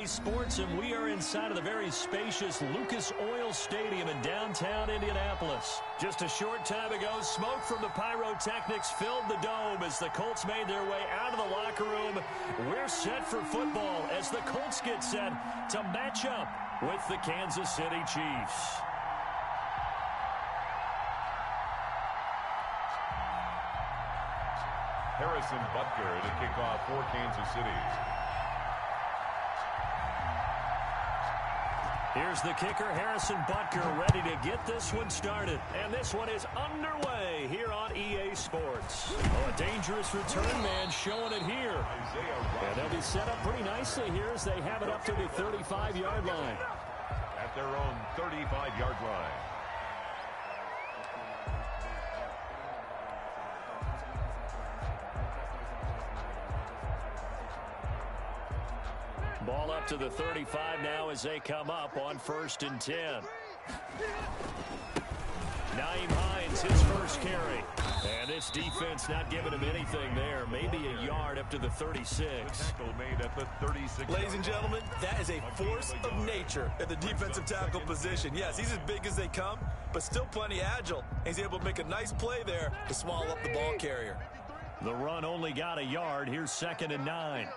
Sports, and we are inside of the very spacious Lucas Oil Stadium in downtown Indianapolis. Just a short time ago, smoke from the pyrotechnics filled the dome as the Colts made their way out of the locker room. We're set for football as the Colts get set to match up with the Kansas City Chiefs. Harrison Butker to kick off for Kansas City. Here's the kicker, Harrison Butker, ready to get this one started. And this one is underway here on EA Sports. Oh, a dangerous return man showing it here. And they'll be set up pretty nicely here as they have it up to the 35-yard line. At their own 35-yard line. Ball up to the 35 now as they come up on 1st and 10. Nyheim Hines, his first carry. And this defense not giving him anything there. Maybe a yard up to the 36. Tackle made at the 36. Ladies and gentlemen, that is a force of nature at the defensive tackle position. Yes, he's as big as they come, but still plenty agile. He's able to make a nice play there to swallow up the ball carrier. The run only got a yard. Here's 2nd and 9.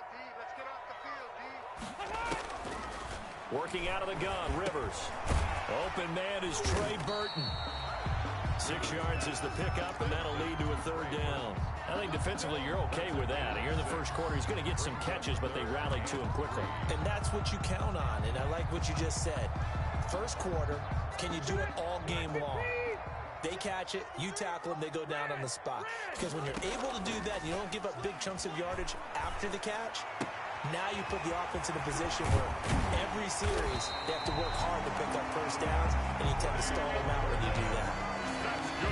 Working out of the gun, Rivers. Open man is Trey Burton. 6 yards is the pickup, and that'll lead to a 3rd down. I think defensively you're okay with that. Here in the first quarter, he's going to get some catches, but they rallied to him quickly. And that's what you count on, and I like what you just said. First quarter, can you do it all game long? They catch it, you tackle them, they go down on the spot. Because when you're able to do that and you don't give up big chunks of yardage after the catch, now you put the offense in a position where every series they have to work hard to pick up first downs, and you tend to stall them out when you do that.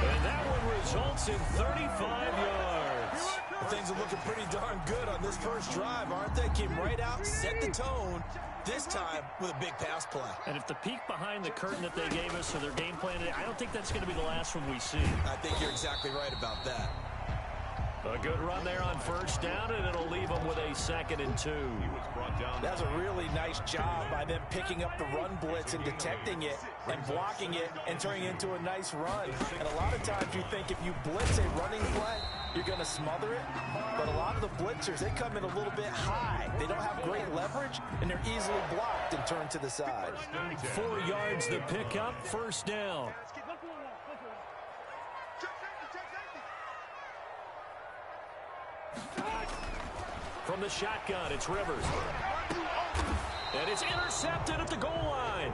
And that one results in 35 yards. Well, things are looking pretty darn good on this first drive, aren't they? Came right out, set the tone, this time with a big pass play. And if the peek behind the curtain that they gave us or their game plan, I don't think that's going to be the last one we see. I think you're exactly right about that. A good run there on 1st down, and it'll leave them with a 2nd and 2. That's a really nice job by them picking up the run blitz and detecting it and blocking it and turning it into a nice run. And a lot of times you think if you blitz a running play, you're going to smother it. But a lot of the blitzers, they come in a little bit high. They don't have great leverage, and they're easily blocked and turned to the side. 4 yards the pickup, 1st down. From the shotgun, it's Rivers. And it's intercepted at the goal line.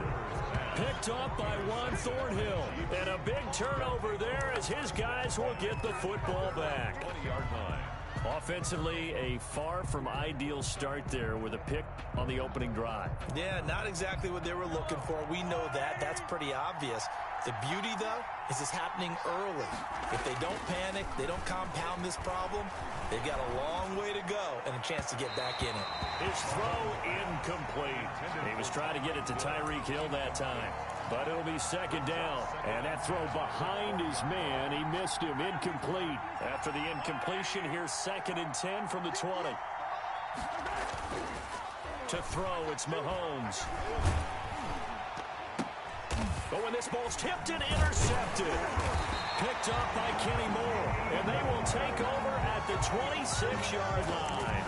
Picked up by Juan Thornhill. And a big turnover there as his guys will get the football back. 20-yard line. Offensively, a far from ideal start there with a pick on the opening drive. Yeah, not exactly what they were looking for. We know that. That's pretty obvious. The beauty, though, is it's happening early. If they don't panic, they don't compound this problem, they've got a long way to go and a chance to get back in it. His throw incomplete. He was trying to get it to Tyreek Hill that time. But it'll be 2nd down. And that throw behind his man, he missed him. Incomplete. After the incompletion, here's 2nd and 10 from the 20. To throw, it's Mahomes. Oh, and this ball's tipped and intercepted. Picked up by Kenny Moore. And they will take over at the 26-yard line.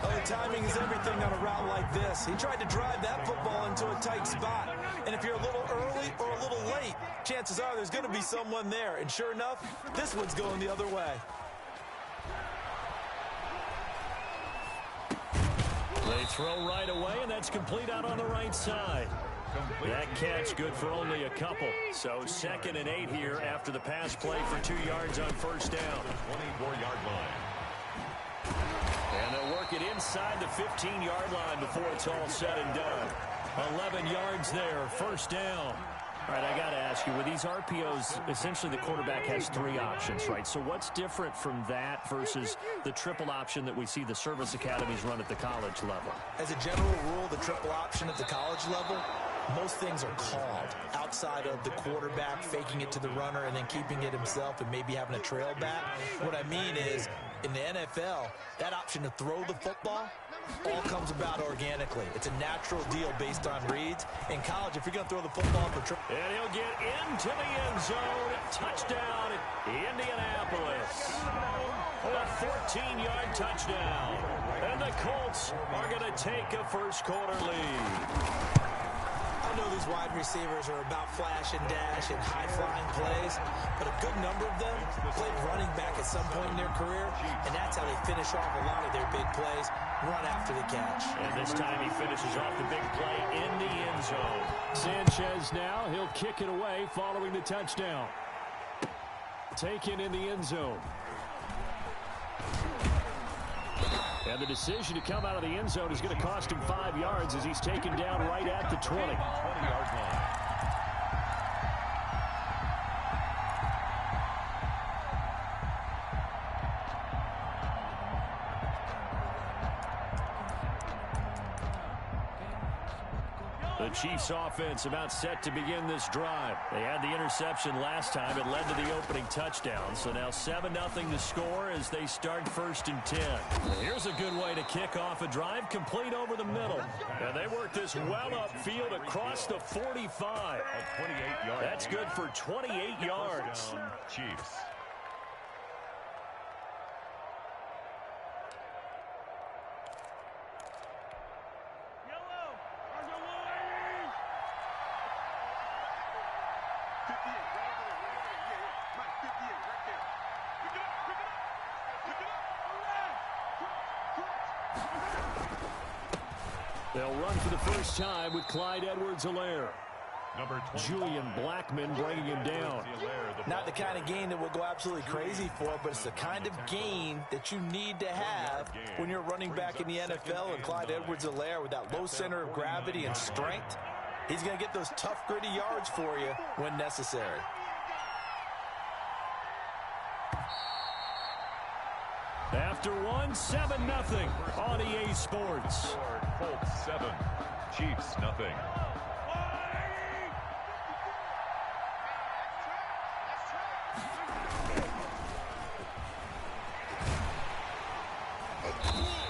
Oh, timing is everything on a route like this. He tried to drive that football into a tight spot. And if you're a little early or a little late, chances are there's going to be someone there. And sure enough, this one's going the other way. They throw right away, and that's complete out on the right side. That catch good for only a couple. So 2nd and 8 here after the pass play for 2 yards on 1st down. 24-yard line. And they'll work it inside the 15-yard line before it's all said and done. 11 yards there, 1st down. All right, I got to ask you, with these RPOs, essentially the quarterback has 3 options, right? So what's different from that versus the triple option that we see the service academies run at the college level? As a general rule, the triple option at the college level, most things are called outside of the quarterback faking it to the runner and then keeping it himself and maybe having a trail back. What I mean is In the NFL, that option to throw the football all comes about organically. It's a natural deal based on reads. In college, if you're going to throw the football for and he'll get into the end zone. Touchdown, Indianapolis. A 14-yard touchdown. And the Colts are going to take a first-quarter lead. I know these wide receivers are about flash and dash and high-flying plays, but a good number of them played running back at some point in their career, and that's how they finish off a lot of their big plays, run after the catch. And this time he finishes off the big play in the end zone. Sanchez now, he'll kick it away following the touchdown. Taken in the end zone. And the decision to come out of the end zone is going to cost him 5 yards as he's taken down right at the 20. 20-yard line. The Chiefs offense about set to begin this drive. They had the interception last time. It led to the opening touchdown. So now 7-0 to score as they start 1st and 10. Here's a good way to kick off a drive, complete over the middle. And they work this well upfield across the 45. That's good for 28 yards. Chiefs. They'll run for the first time with Clyde Edwards-Helaire. Julian Blackman bringing him down. Not the kind of game that we'll go absolutely crazy for, but it's the kind of game that you need to have when you're running back in the NFL. And Clyde Edwards-Helaire, with that low center of gravity and strength, he's going to get those tough, gritty yards for you when necessary. After one, 7-0 on EA Sports. Colts 7, Chiefs nothing.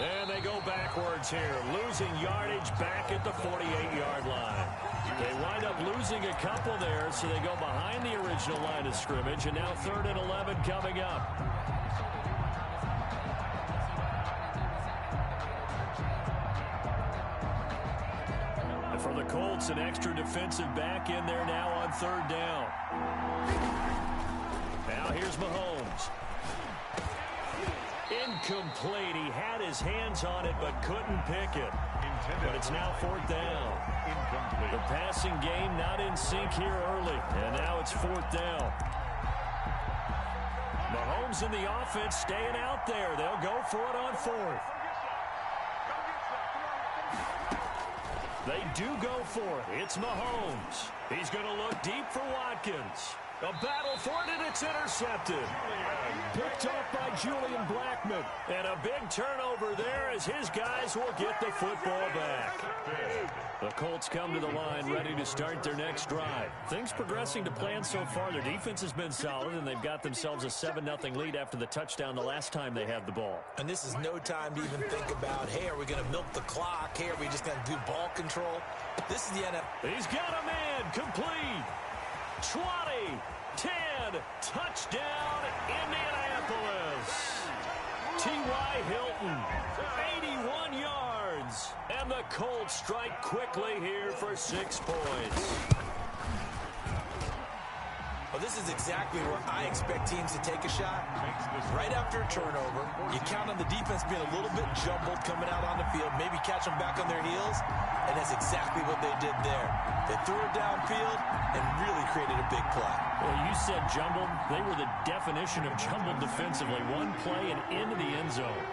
And they go backwards here, losing yardage back at the 48-yard line. They wind up losing a couple there, so they go behind the original line of scrimmage, and now 3rd and 11 coming up. For the Colts, an extra defensive back in there now on 3rd down. Now here's Mahomes. Incomplete. He had his hands on it but couldn't pick it. But it's now 4th down. Incomplete. The passing game not in sync here early. And now it's 4th down. Mahomes and the offense staying out there. They'll go for it on 4th. They do go for it. It's Mahomes. He's going to look deep for Watkins. A battle for it, and it's intercepted. Picked off by Julian Blackman. And a big turnover there as his guys will get the football back. The Colts come to the line ready to start their next drive. Things progressing to plan so far. Their defense has been solid, and they've got themselves a 7-0 lead after the touchdown the last time they had the ball. And this is no time to even think about, hey, are we going to milk the clock? Hey, are we just going to do ball control? This is the NFL. He's got a man complete. 20, 10, touchdown, Indianapolis. T.Y. Hilton, 81 yards. And the Colts strike quickly here for 6 points. Well, this is exactly where I expect teams to take a shot. Right after a turnover, you count on the defense being a little bit jumbled coming out on the field, maybe catch them back on their heels, and that's exactly what they did there. They threw it downfield and really created a big play. Well, you said jumbled. They were the definition of jumbled defensively. One play and into the end zone.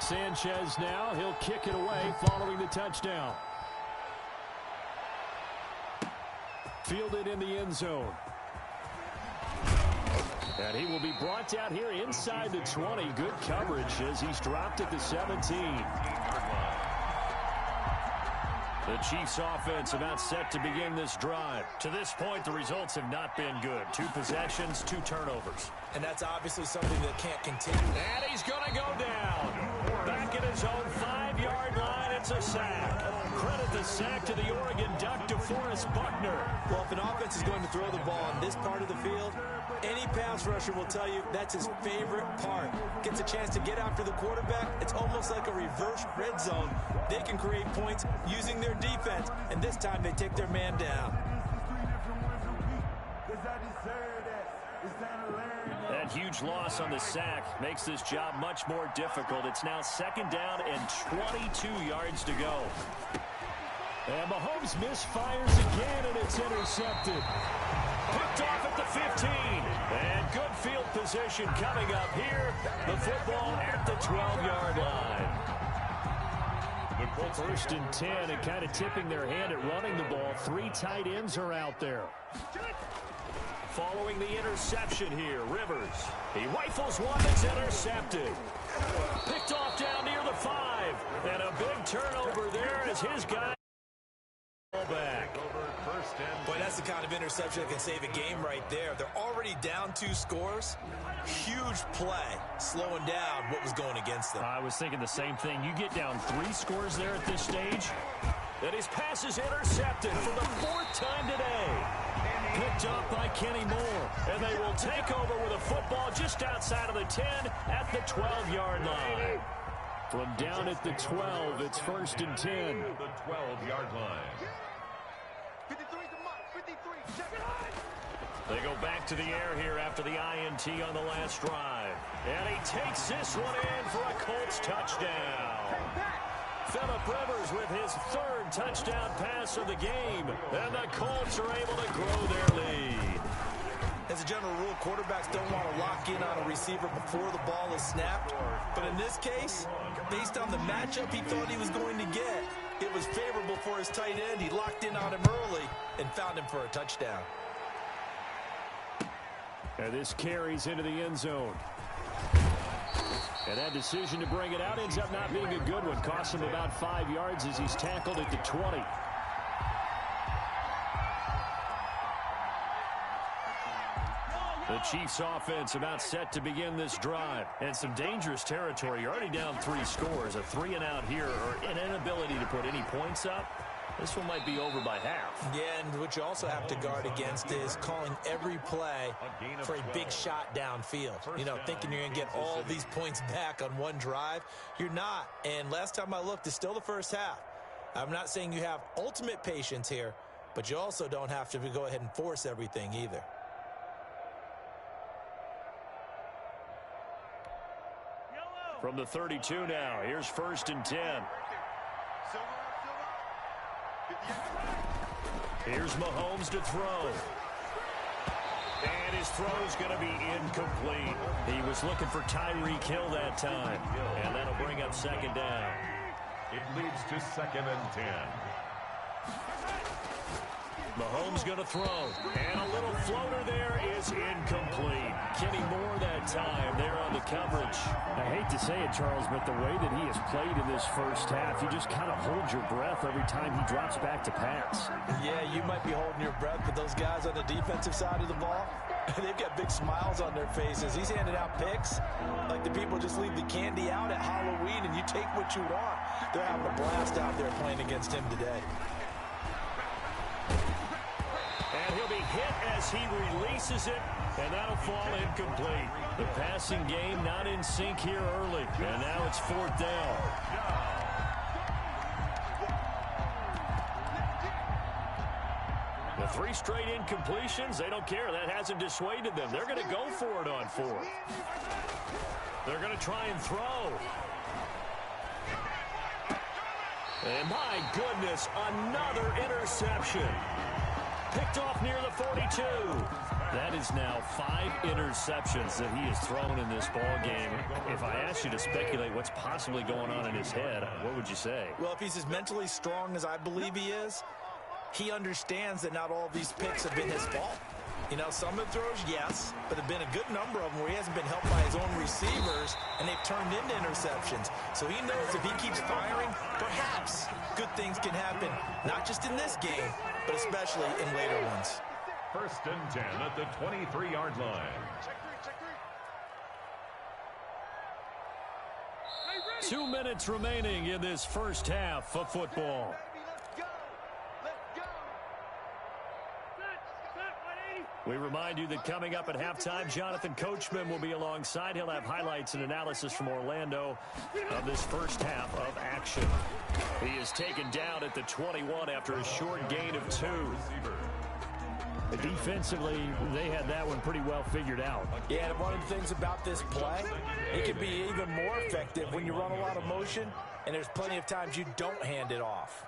Sanchez now, he'll kick it away following the touchdown. Fielded in the end zone. And he will be brought down here inside the 20. Good coverage as he's dropped at the 17. The Chiefs offense about set to begin this drive. To this point, the results have not been good. 2 possessions, 2 turnovers. And that's obviously something that can't continue. And he's going to go down. Back at his own 5-yard line, it's a sack. Credit the sack to the Oregon Duck, DeForest Buckner. Well, if an offense is going to throw the ball on this part of the field, any pass rusher will tell you that's his favorite part. Gets a chance to get after the quarterback. It's almost like a reverse red zone. They can create points using their defense, and this time they take their man down. That huge loss on the sack makes this job much more difficult. It's now 2nd down and 22 yards to go. And Mahomes misfires again, and it's intercepted. Picked off at the 15. And good field position coming up here. The football at the 12-yard line. 1st and 10, and kind of tipping their hand at running the ball. 3 tight ends are out there. Following the interception here, Rivers. He rifles one, it's intercepted. Picked off down near the 5. And a big turnover there as his guy back. Boy, that's the kind of interception that can save a game right there. They're already down 2 scores. Huge play, slowing down what was going against them. I was thinking the same thing. You get down 3 scores there at this stage. And his pass is intercepted for the 4th time today. Picked up by Kenny Moore. And they will take over with a football just outside of the 10 at the 12-yard line. From down at the 12, it's 1st and 10. The 12-yard line. They go back to the air here after the INT on the last drive. And he takes this one in for a Colts touchdown. Phillip Rivers with his 3rd touchdown pass of the game. And the Colts are able to grow their lead. As a general rule, quarterbacks don't want to lock in on a receiver before the ball is snapped. But in this case, based on the matchup he thought he was going to get, it was favorable for his tight end. He locked in on him early and found him for a touchdown. And this carries into the end zone. And that decision to bring it out ends up not being a good one. Costs him about 5 yards as he's tackled at the 20. The Chiefs offense about set to begin this drive. And some dangerous territory. You're already down 3 scores. A 3-and-out here or an inability to put any points up. This one might be over by half. Yeah, and what you also have to guard against is calling every play for a big shot downfield. You know, thinking you're going to get all these points back on one drive. You're not. And last time I looked, it's still the first half. I'm not saying you have ultimate patience here, but you also don't have to go ahead and force everything either. From the 32 now, here's 1st and 10. Here's Mahomes to throw. And his throw's going to be incomplete. He was looking for Tyreek Hill that time. And that'll bring up 2nd down. It leads to 2nd and 10. Mahomes going to throw. And a little floater there is incomplete. Kenny Moore that time there on the coverage. I hate to say it, Charles, but the way that he has played in this first half, you just kind of hold your breath every time he drops back to pass. Yeah, you might be holding your breath, but those guys on the defensive side of the ball, they've got big smiles on their faces. He's handing out picks like the people just leave the candy out at Halloween and you take what you want. They're having a blast out there playing against him today. And he'll be hit as he releases it, and that'll fall incomplete. The passing game not in sync here early, and now it's 4th down. The 3 straight incompletions, they don't care. That hasn't dissuaded them. They're going to go for it on 4th. They're going to try and throw. And my goodness, another interception. Picked off near the 42. That is now 5 interceptions that he has thrown in this ball game. If I asked you to speculate what's possibly going on in his head, what would you say? Well, if he's as mentally strong as I believe he is, he understands that not all of these picks have been his fault. You know, some of the throws, yes, but there have been a good number of them where he hasn't been helped by his own receivers, and they've turned into interceptions. So he knows if he keeps firing, perhaps good things can happen, not just in this game, but especially in later ones. 1st and 10 at the 23-yard line. 2 minutes remaining in this first half of football. We remind you that coming up at halftime, Jonathan Coachman will be alongside. He'll have highlights and analysis from Orlando of this first half of action. He is taken down at the 21 after a short gain of 2. Defensively, they had that one pretty well figured out. Yeah, and one of the things about this play, it can be even more effective when you run a lot of motion, and there's plenty of times you don't hand it off.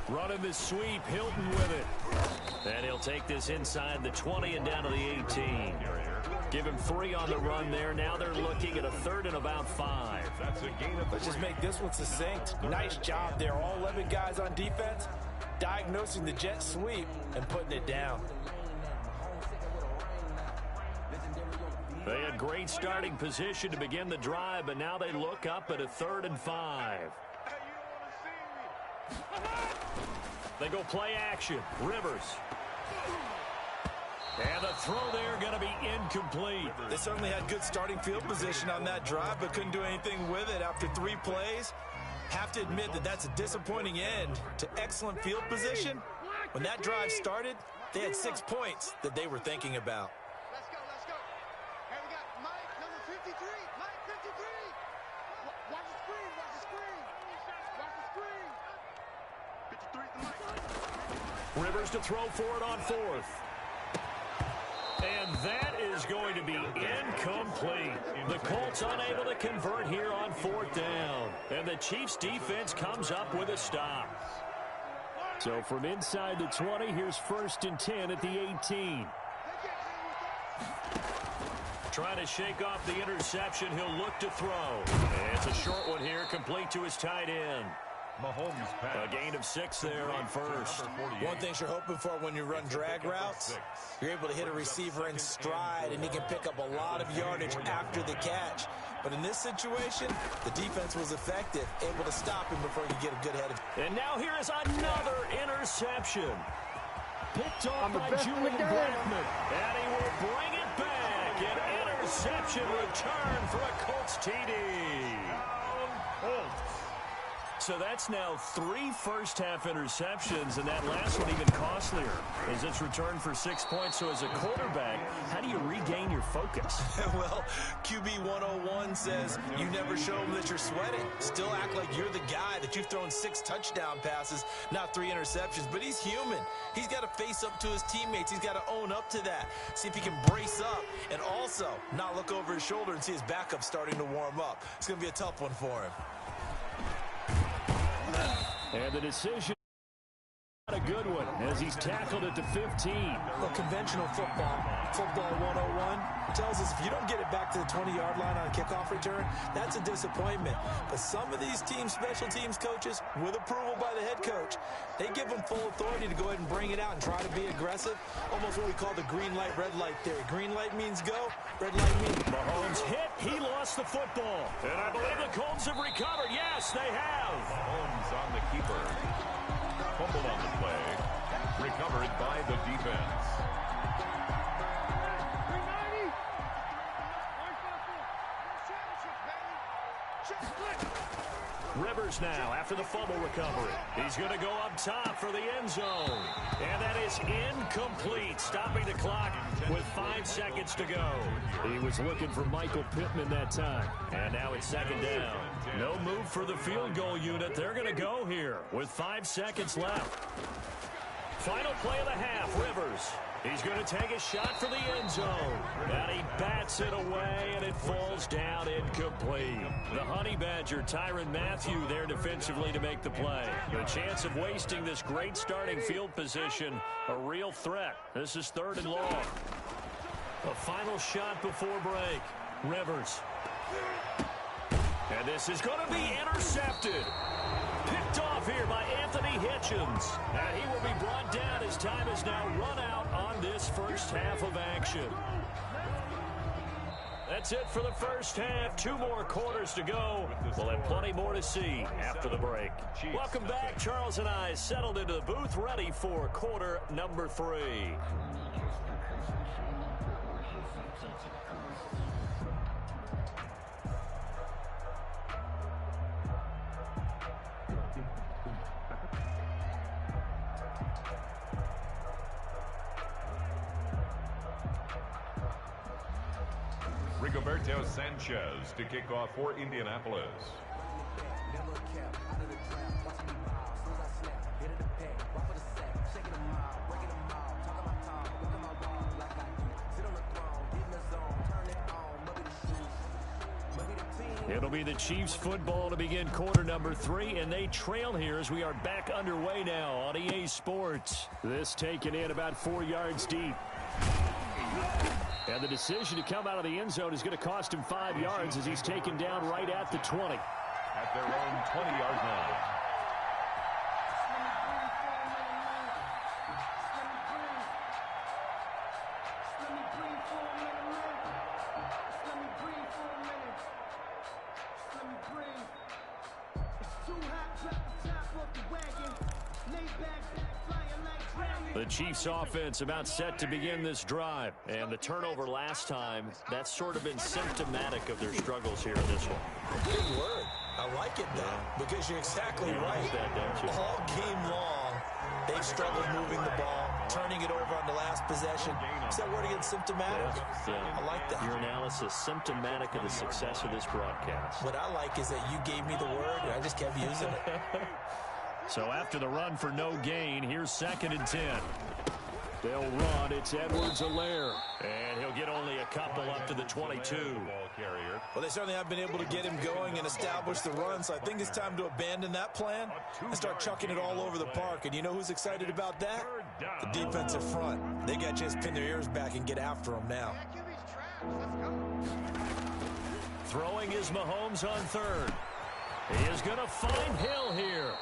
Running the sweep, Hilton with it. And he'll take this inside the 20 and down to the 18. Give him 3 on the run there. Now they're looking at a 3rd and about 5. Let's just make this one succinct. Nice job there. All 11 guys on defense diagnosing the jet sweep and putting it down. They had great starting position to begin the drive, but now they look up at a 3rd and 5. They go play action. Rivers. And the throw there going to be incomplete. They certainly had good starting field position on that drive, but couldn't do anything with it after 3 plays. Have to admit that that's a disappointing end to excellent field position. When that drive started, they had 6 points that they were thinking about. Let's go. Hey, we got Mike, number 53. Mike, 53. Watch the screen. Watch the screen. 53 is the Mike. Rivers to throw for it on 4th. And that is going to be incomplete. The Colts unable to convert here on 4th down. And the Chiefs defense comes up with a stop. So from inside the 20, here's 1st and 10 at the 18. Trying to shake off the interception. He'll look to throw. And it's a short one here, complete to his tight end. Mahomes pass. A gain of 6 there on 1st. One thing you're hoping for when you run drag routes, you're able to hit a receiver in stride, and he can pick up a lot of yardage after the catch. But in this situation, the defense was effective, able to stop him before he could get a good head of him. And now here is another interception. Picked off by Julian Blackman. And he will bring it back. An interception return for a Colts TD. So that's now 3 first-half interceptions, and that last one even costlier as it's returned for 6 points. So as a quarterback, how do you regain your focus? Well, QB 101 says you never show them that you're sweating. Still act like you're the guy, that you've thrown 6 touchdown passes, not 3 interceptions. But he's human. He's got to face up to his teammates. He's got to own up to that. See if he can brace up and also not look over his shoulder and see his backup starting to warm up. It's going to be a tough one for him. And the decision, not a good one, as he's tackled at the 15. Well, conventional football 101, tells us if you don't get it back to the 20-yard line on a kickoff return, that's a disappointment. But some of these team special teams coaches, with approval by the head coach, they give them full authority to go ahead and bring it out and try to be aggressive. Almost what we call the green light, red light theory. Green light means go, red light means... Mahomes hit, he lost the football. And I believe the Colts have recovered. Yes, they have. Mahomes on the keeper. Fumbled on the play. Recovered by the defense. Rivers now after the fumble recovery. He's going to go up top for the end zone. And that is incomplete, stopping the clock with 5 seconds to go. He was looking for Michael Pittman that time. And now it's 2nd down. No move for the field goal unit. They're going to go here with 5 seconds left. Final play of the half, Rivers. He's going to take a shot for the end zone. And he bats it away, and it falls down incomplete. The Honey Badger, Tyrann Mathieu, there defensively to make the play. The chance of wasting this great starting field position, a real threat. This is 3rd and long. A final shot before break. Rivers. And this is going to be intercepted. Picked off here by Anthony celebrations. And he will be brought down as time has now run out on this first half of action. That's it for the first half. 2 more quarters to go. We'll have plenty more to see after the break. Welcome back. Charles and I settled into the booth, ready for quarter number 3. Rigoberto Sanchez to kick off for Indianapolis. It'll be the Chiefs football to begin quarter number 3, and they trail here as we are back underway now on EA Sports. This taken in about 4 yards deep. And the decision to come out of the end zone is going to cost him 5 yards as he's taken down right at the 20. At their own 20-yard line. The Chiefs offense about set to begin this drive. And the turnover last time, that's sort of been symptomatic of their struggles here in this one. Good word. I like it, though, because you're exactly right. All game long, they've struggled moving the ball, turning it over on the last possession. Is that word again, symptomatic? Yeah. I like that. Your analysis, symptomatic of the success of this broadcast. What I like is that you gave me the word, and I just kept using it. So after the run for no gain, here's 2nd and 10. They'll run. It's Edwards-Helaire. And he'll get only a couple up to the 22. Well, they certainly have been able to get him going and establish the run, so I think it's time to abandon that plan and start chucking it all over the park. And you know who's excited about that? The defensive front. They got a chance to pin their ears back and get after him now. Throwing is Mahomes on 3rd. He is going to find Hill here.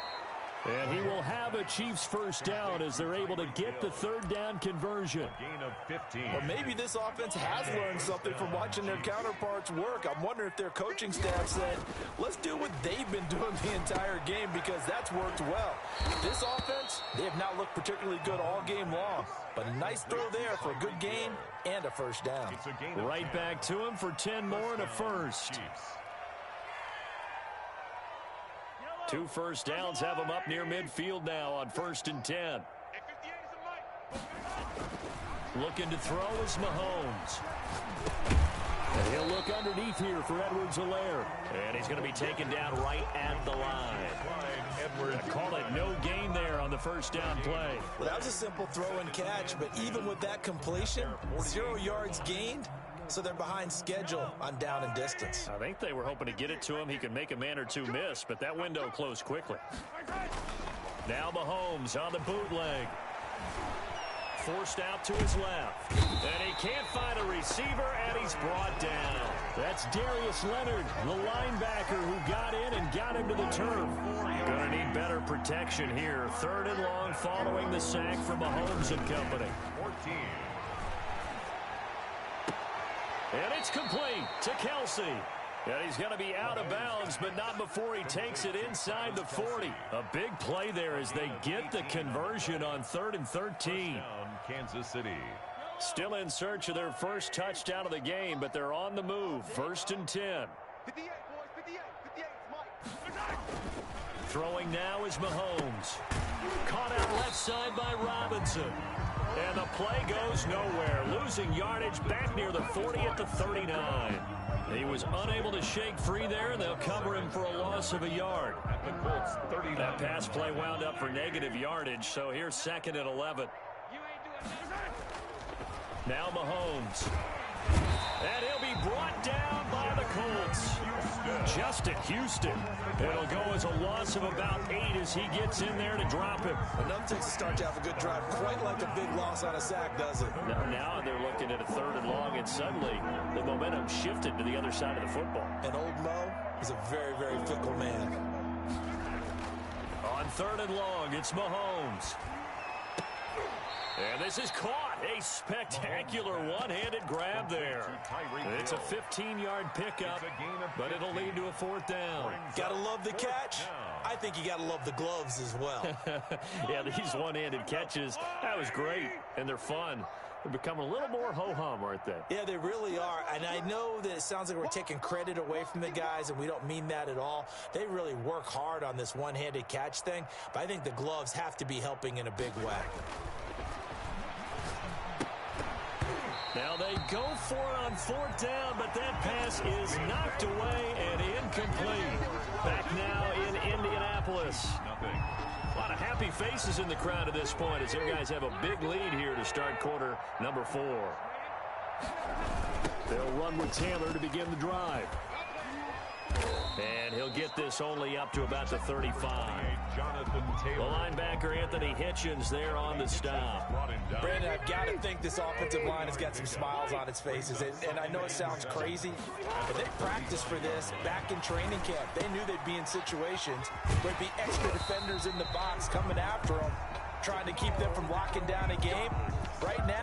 And he will have a Chiefs first down as they're able to get the 3rd down conversion. Gain of 15. Well, maybe this offense has learned something from watching their counterparts work. I'm wondering if their coaching staff said, let's do what they've been doing the entire game because that's worked well. This offense, they have not looked particularly good all game long. But a nice throw there for a good gain and a first down. Right back to him for 10 more and a first. 2 first downs have him up near midfield now on 1st and 10. Looking to throw is Mahomes. And he'll look underneath here for Edwards-Helaire. And he's going to be taken down right at the line. Edwards call it no gain there on the first down play. Well, that was a simple throw and catch, but even with that completion, 0 yards gained. So they're behind schedule on down and distance. I think they were hoping to get it to him. He could make a man or two miss, but that window closed quickly. Now Mahomes on the bootleg. Forced out to his left. And he can't find a receiver, and he's brought down. That's Darius Leonard, the linebacker who got in and got him to the turf. Gonna need better protection here. 3rd and long following the sack from Mahomes and company. 14. And it's complete to Kelsey. And he's going to be out of bounds, but not before he takes it inside the 40. A big play there as they get the conversion on 3rd and 13. Kansas City. Still in search of their first touchdown of the game, but they're on the move. 1st and 10. 58, boys, 58, 58, Mike. Throwing now is Mahomes. Caught out left side by Robinson. And the play goes nowhere. Losing yardage back near the 40 at the 39. He was unable to shake free there, and they'll cover him for a loss of a yard. That pass play wound up for negative yardage, so here's 2nd and 11. Now Mahomes. And he'll be brought down by the Colts. Justin Houston. It'll go as a loss of about 8 as he gets in there to drop him. Enough takes to start to have a good drive. Quite like a big loss on a sack, does it? Now they're looking at a 3rd and long, and suddenly the momentum shifted to the other side of the football. And old Mo is a very, very fickle man. On third and long. It's Mahomes. And this is caught. A spectacular one-handed grab there. It's a 15-yard pickup, but it'll lead to a fourth down. Got to love the catch. I think you got to love the gloves as well. Yeah, these one-handed catches, that was great, and they're fun. They're becoming a little more ho-hum, aren't they? Yeah, they really are. And I know that it sounds like we're taking credit away from the guys, and we don't mean that at all. They really work hard on this one-handed catch thing, but I think the gloves have to be helping in a big way. Now they go for it on fourth down, but that pass is knocked away and incomplete. Back now in Indianapolis. A lot of happy faces in the crowd at this point as their guys have a big lead here to start quarter number 4. They'll run with Taylor to begin the drive. And he'll get this only up to about the 35. The linebacker, Anthony Hitchens, there on the stop. Brandon, I've got to think this offensive line has got some smiles on its faces. And I know it sounds crazy, but they practiced for this back in training camp. They knew they'd be in situations where there'd be extra defenders in the box coming after them, trying to keep them from locking down a game. Right now,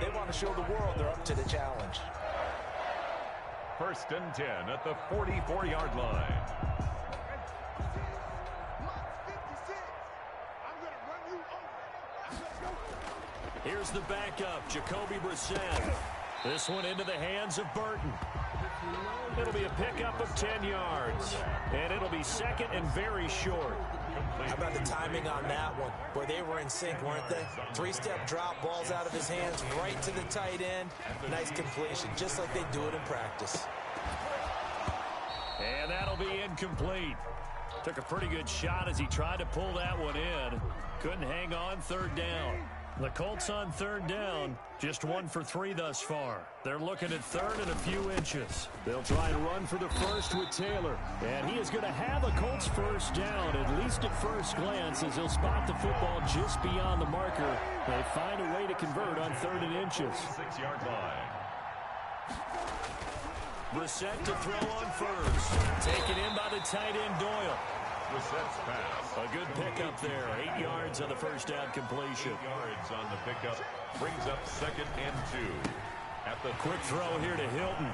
they want to show the world they're up to the challenge. 1st and 10 at the 44-yard line. Here's the backup, Jacoby Brissett. This one into the hands of Burton. It'll be a pickup of 10 yards. And it'll be second and very short. How about the timing on that one? Boy, they were in sync, weren't they? 3-step drop, balls out of his hands, right to the tight end. Nice completion, just like they do it in practice. And that'll be incomplete. Took a pretty good shot as he tried to pull that one in. Couldn't hang on, third down. The Colts on third down, just 1 for 3 thus far. They're looking at third and a few inches. They'll try and run for the first with Taylor. And he is going to have a Colts first down, at least at first glance, as he'll spot the football just beyond the marker. They find a way to convert on third and inches. 6-yard line. Brissett to throw on first. Taken in by the tight end Doyle. Brissett's pass. A good pickup there. 8 yards on the first down completion. 8 yards on the pickup. Brings up 2nd and 2. At the quick throw here to Hilton.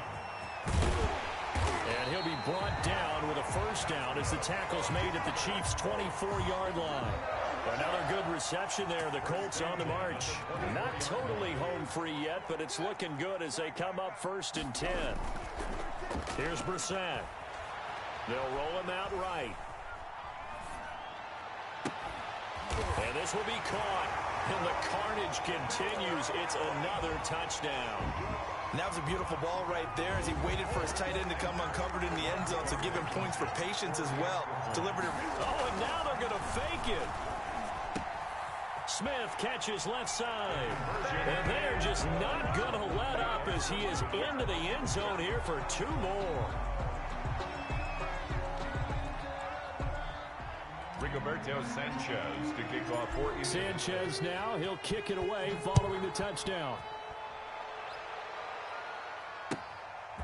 And he'll be brought down with a first down as the tackle's made at the Chiefs' 24-yard line. Another good reception there. The Colts on the march. Not totally home free yet, but it's looking good as they come up 1st and 10. Here's Brissett. They'll roll him out right. And this will be caught. And the carnage continues. It's another touchdown. And that was a beautiful ball right there as he waited for his tight end to come uncovered in the end zone, so give him points for patience as well. Delivered it. Oh, and now they're going to fake it. Smith catches left side. And they're just not going to let up as he is into the end zone here for 2 more. Rigoberto Sanchez to kick off for Indiana. Sanchez now, he'll kick it away following the touchdown.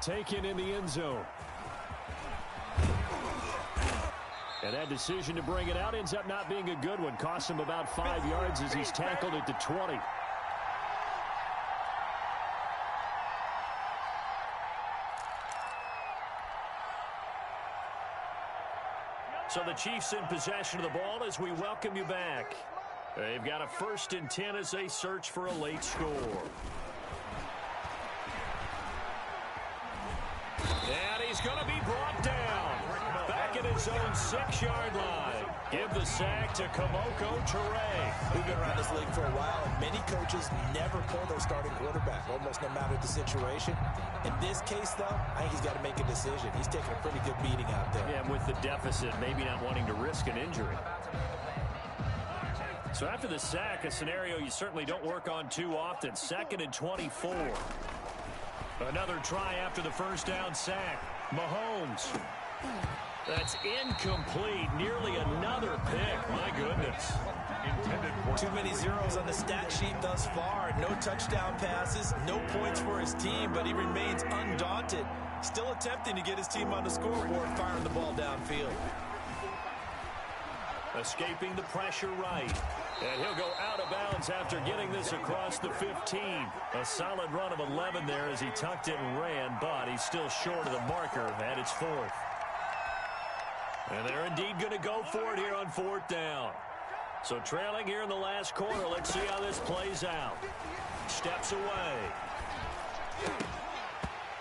Taken in the end zone. And that decision to bring it out ends up not being a good one. Costs him about 5 yards as he's tackled at the 20. So the Chiefs in possession of the ball as we welcome you back. They've got a 1st and 10 as they search for a late score. And he's going to be brought down back at his own 6-yard line. Give the sack to Kamoko Toure. We've been around this league for a while, and many coaches never pull their starting quarterback, almost no matter the situation. In this case, though, I think he's got to make a decision. He's taking a pretty good beating out there. Yeah, with the deficit, maybe not wanting to risk an injury. So after the sack, a scenario you certainly don't work on too often. 2nd and 24. Another try after the first down sack. Mahomes. That's incomplete. Nearly another pick. My goodness. Too many zeros on the stat sheet thus far. No touchdown passes, no points for his team, but he remains undaunted. Still attempting to get his team on the scoreboard, firing the ball downfield. Escaping the pressure right. And he'll go out of bounds after getting this across the 15. A solid run of 11 there as he tucked it and ran, but he's still short of the marker, and it's 4th. And they're indeed going to go for it here on 4th down. So trailing here in the last quarter, let's see how this plays out. Steps away.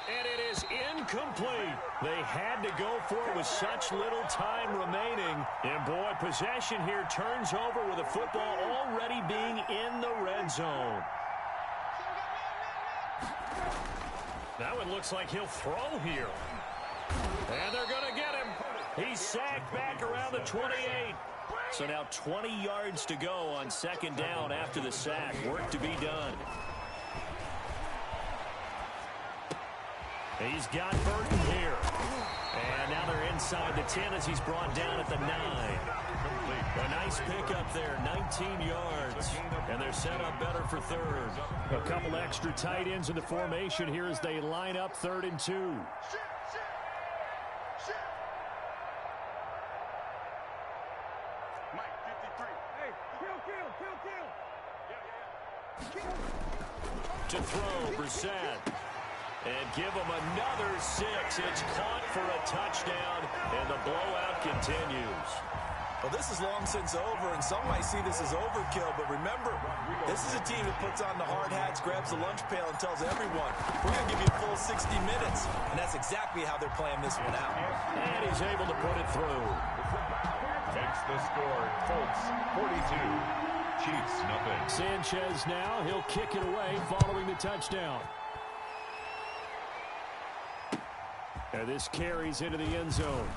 And it is incomplete. They had to go for it with such little time remaining. And boy, possession here turns over with the football already being in the red zone. Now it looks like he'll throw here. And they're going to get him. He's sacked back around the 28. So now 20 yards to go on 2nd down after the sack. Work to be done. He's got Burton here. And now they're inside the 10 as he's brought down at the 9. A nice pickup there, 19 yards. And they're set up better for 3rd. A couple extra tight ends in the formation here as they line up 3rd and 2. To throw, Brissett. And give him another 6. It's caught for a touchdown, and the blowout continues. Well, this is long since over, and some might see this as overkill, but remember, this is a team that puts on the hard hats, grabs the lunch pail, and tells everyone, we're going to give you a full 60 minutes, and that's exactly how they're playing this one out. And he's able to put it through. Makes the score, Colts 42, Chiefs nothing. Sanchez now, he'll kick it away following the touchdown. And this carries into the end zone.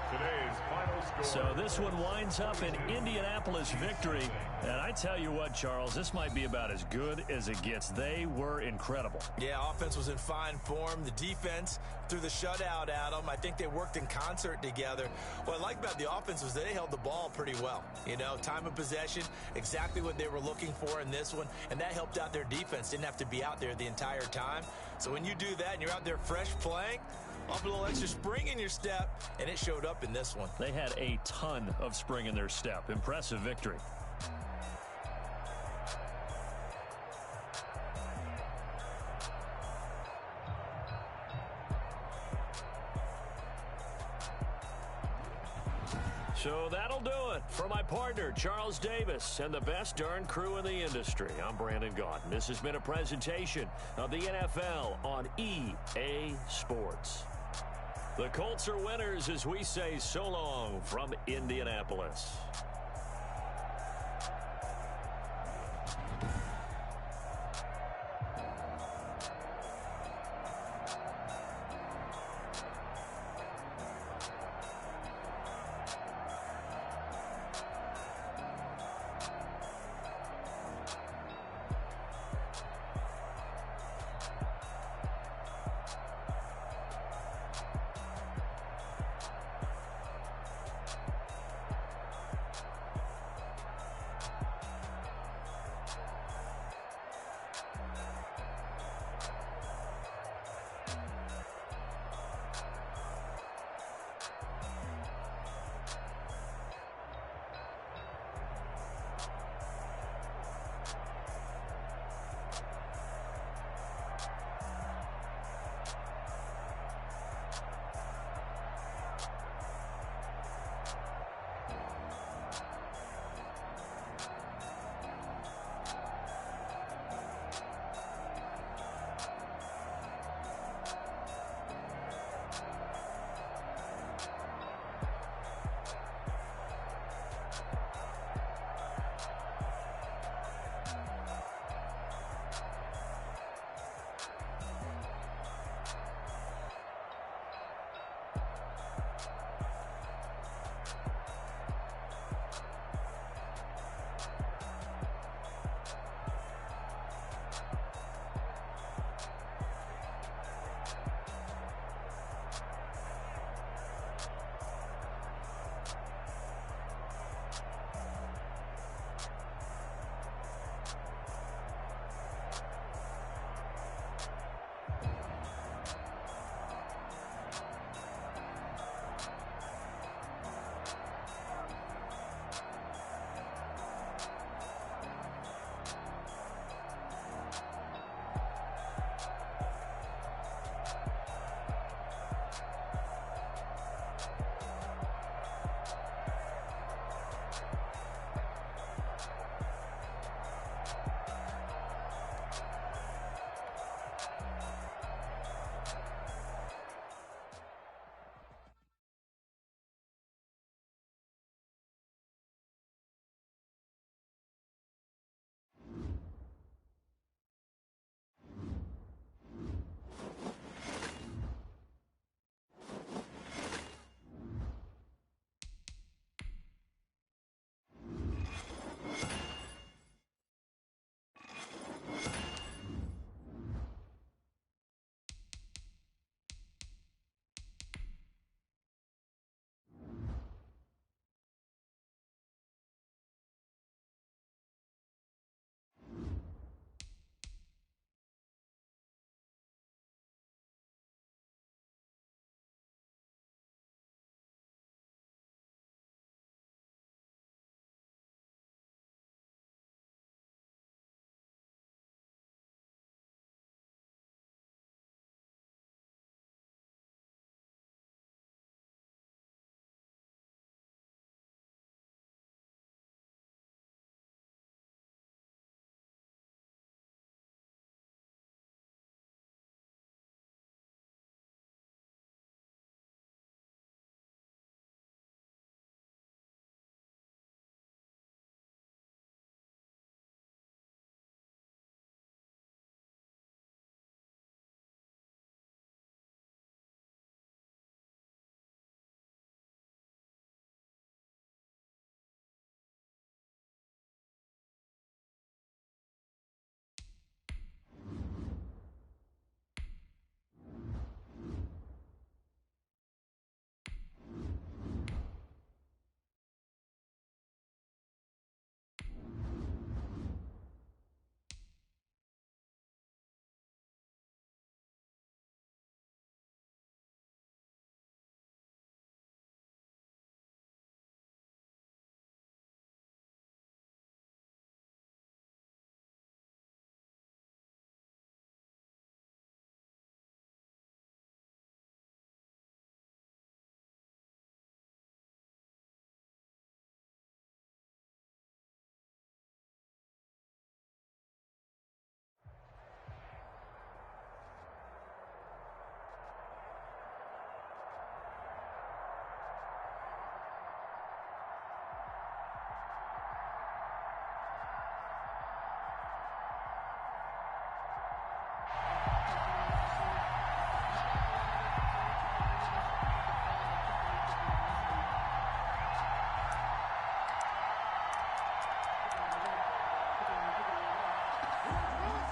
Today's final score. So this one winds up an Indianapolis victory. And I tell you what, Charles, this might be about as good as it gets. They were incredible. Yeah, offense was in fine form. The defense threw the shutout at them. I think they worked in concert together. What I like about the offense was they held the ball pretty well. You know, time of possession, exactly what they were looking for in this one, and that helped out their defense. Didn't have to be out there the entire time. So when you do that and you're out there fresh playing, up a little extra spring in your step, and it showed up in this one. They had a ton of spring in their step. Impressive victory. So that'll do it for my partner, Charles Davis, and the best darn crew in the industry. I'm Brandon Gaudin. This has been a presentation of the NFL on EA Sports. The Colts are winners as we say so long from Indianapolis.